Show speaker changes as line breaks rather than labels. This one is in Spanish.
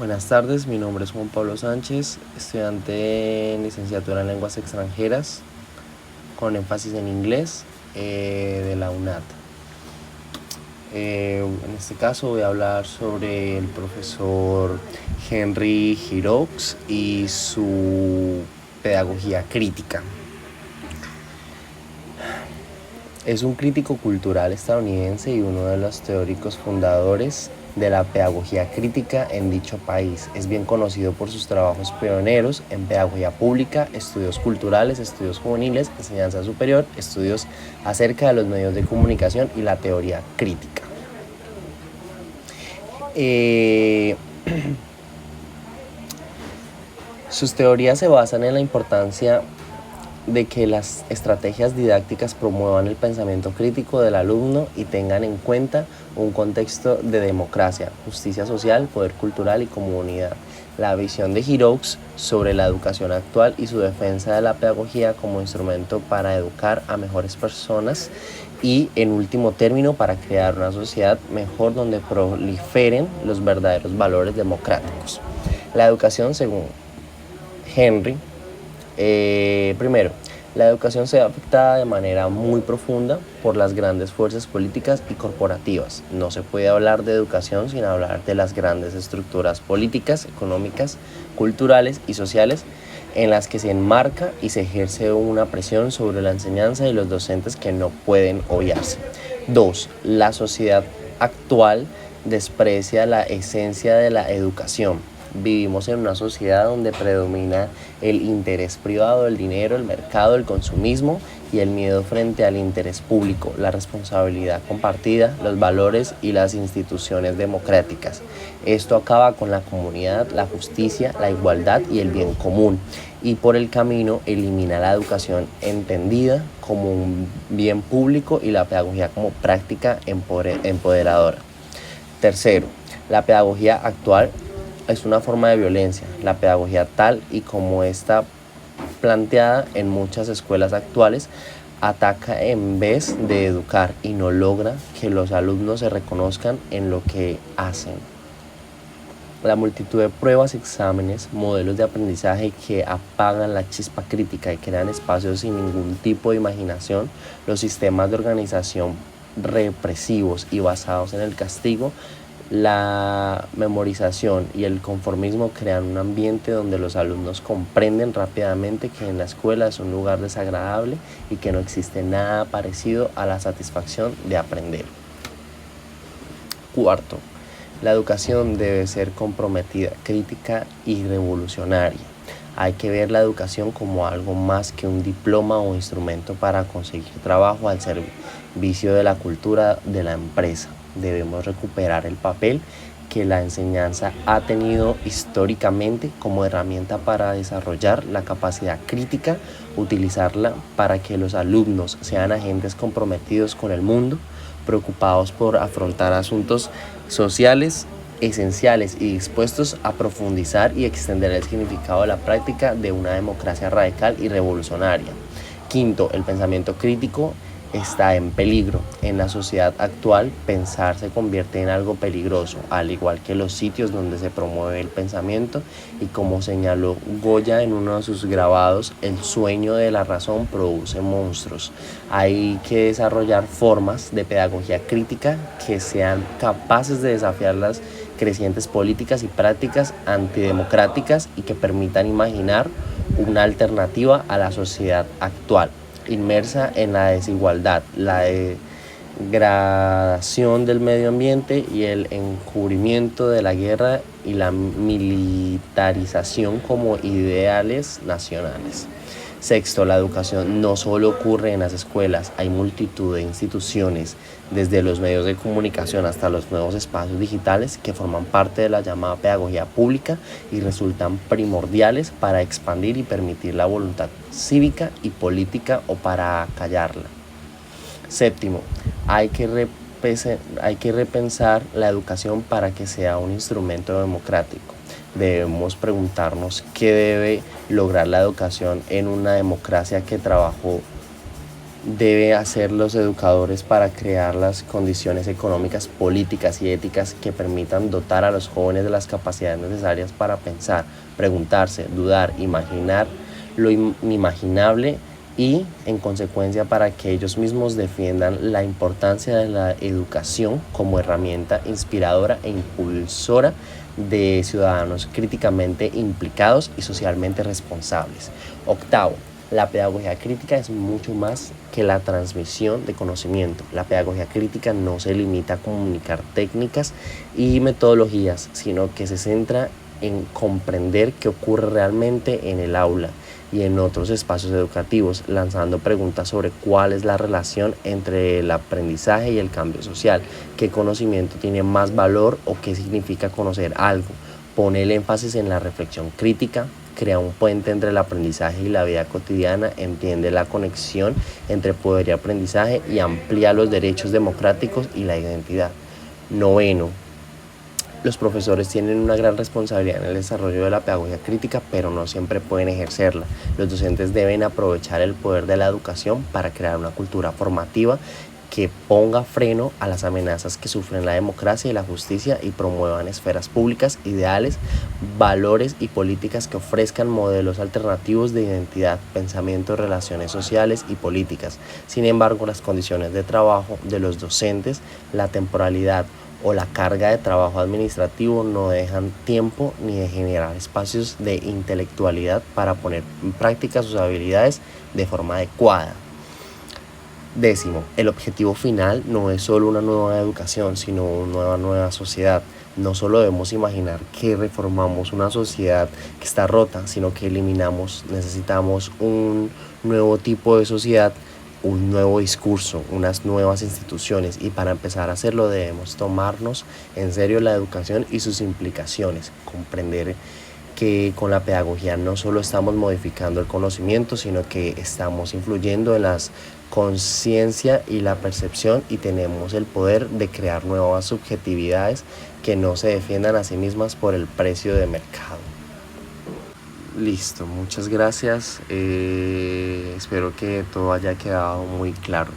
Buenas tardes, mi nombre es Juan Pablo Sánchez, estudiante en licenciatura en lenguas extranjeras con énfasis en inglés de la UNAT. En este caso voy a hablar sobre el profesor Henry Giroux y su pedagogía crítica. Es un crítico cultural estadounidense y uno de los teóricos fundadores de la pedagogía crítica en dicho país. Es bien conocido por sus trabajos pioneros en pedagogía pública, estudios culturales, estudios juveniles, enseñanza superior, estudios acerca de los medios de comunicación y la teoría crítica. Sus teorías se basan en la importancia de que las estrategias didácticas promuevan el pensamiento crítico del alumno y tengan en cuenta un contexto de democracia, justicia social, poder cultural y comunidad. La visión de Giroux sobre la educación actual y su defensa de la pedagogía como instrumento para educar a mejores personas y, en último término, para crear una sociedad mejor donde proliferen los verdaderos valores democráticos. La educación, según Henry, primero, la educación se ve afectada de manera muy profunda por las grandes fuerzas políticas y corporativas. No se puede hablar de educación sin hablar de las grandes estructuras políticas, económicas, culturales y sociales en las que se enmarca y se ejerce una presión sobre la enseñanza y los docentes que no pueden obviarse. 2. La sociedad actual desprecia la esencia de la educación. Vivimos en una sociedad donde predomina el interés privado, el dinero, el mercado, el consumismo y el miedo frente al interés público, la responsabilidad compartida, los valores y las instituciones democráticas. Esto acaba con la comunidad, la justicia, la igualdad y el bien común, y por el camino elimina la educación entendida como un bien público y la pedagogía como práctica empoderadora. Tercero, la pedagogía actual es una forma de violencia. La pedagogía tal y como está planteada en muchas escuelas actuales ataca en vez de educar y no logra que los alumnos se reconozcan en lo que hacen. La multitud de pruebas, exámenes, modelos de aprendizaje que apagan la chispa crítica y crean espacios sin ningún tipo de imaginación, los sistemas de organización represivos y basados en el castigo, la memorización y el conformismo crean un ambiente donde los alumnos comprenden rápidamente que en la escuela es un lugar desagradable y que no existe nada parecido a la satisfacción de aprender. Cuarto, la educación debe ser comprometida, crítica y revolucionaria. Hay que ver la educación como algo más que un diploma o instrumento para conseguir trabajo al servicio de la cultura de la empresa. Debemos recuperar el papel que la enseñanza ha tenido históricamente como herramienta para desarrollar la capacidad crítica, utilizarla para que los alumnos sean agentes comprometidos con el mundo, preocupados por afrontar asuntos sociales esenciales y dispuestos a profundizar y extender el significado de la práctica de una democracia radical y revolucionaria. Quinto, el pensamiento crítico está en peligro. En la sociedad actual, pensar se convierte en algo peligroso, al igual que los sitios donde se promueve el pensamiento, y como señaló Goya en uno de sus grabados, el sueño de la razón produce monstruos. Hay que desarrollar formas de pedagogía crítica que sean capaces de desafiar las crecientes políticas y prácticas antidemocráticas y que permitan imaginar una alternativa a la sociedad actual, inmersa en la desigualdad, la degradación del medio ambiente y el encubrimiento de la guerra y la militarización como ideales nacionales. Sexto, la educación no solo ocurre en las escuelas, hay multitud de instituciones, desde los medios de comunicación hasta los nuevos espacios digitales, que forman parte de la llamada pedagogía pública y resultan primordiales para expandir y permitir la voluntad cívica y política o para acallarla. Séptimo, hay que repensar la educación para que sea un instrumento democrático. Debemos preguntarnos qué debe lograr la educación en una democracia que trabajó debe hacer los educadores para crear las condiciones económicas, políticas y éticas que permitan dotar a los jóvenes de las capacidades necesarias para pensar, preguntarse, dudar, imaginar lo inimaginable y, en consecuencia, para que ellos mismos defiendan la importancia de la educación como herramienta inspiradora e impulsora de ciudadanos críticamente implicados y socialmente responsables. Octavo, la pedagogía crítica es mucho más que la transmisión de conocimiento. La pedagogía crítica no se limita a comunicar técnicas y metodologías, sino que se centra en comprender qué ocurre realmente en el aula y en otros espacios educativos, lanzando preguntas sobre cuál es la relación entre el aprendizaje y el cambio social, qué conocimiento tiene más valor o qué significa conocer algo. Pone el énfasis en la reflexión crítica, crea un puente entre el aprendizaje y la vida cotidiana, entiende la conexión entre poder y aprendizaje y amplía los derechos democráticos y la identidad. Noveno, los profesores tienen una gran responsabilidad en el desarrollo de la pedagogía crítica, pero no siempre pueden ejercerla. Los docentes deben aprovechar el poder de la educación para crear una cultura formativa que ponga freno a las amenazas que sufren la democracia y la justicia y promuevan esferas públicas, ideales, valores y políticas que ofrezcan modelos alternativos de identidad, pensamiento, relaciones sociales y políticas. Sin embargo, las condiciones de trabajo de los docentes, la temporalidad o la carga de trabajo administrativo no dejan tiempo ni de generar espacios de intelectualidad para poner en práctica sus habilidades de forma adecuada. Décimo, el objetivo final no es solo una nueva educación, sino una nueva sociedad. No solo debemos imaginar que reformamos una sociedad que está rota, sino que necesitamos un nuevo tipo de sociedad, un nuevo discurso, unas nuevas instituciones, y para empezar a hacerlo debemos tomarnos en serio la educación y sus implicaciones, comprender que con la pedagogía no solo estamos modificando el conocimiento, sino que estamos influyendo en las conciencia y la percepción y tenemos el poder de crear nuevas subjetividades que no se defiendan a sí mismas por el precio de mercado. Listo, muchas gracias. Espero que todo haya quedado muy claro.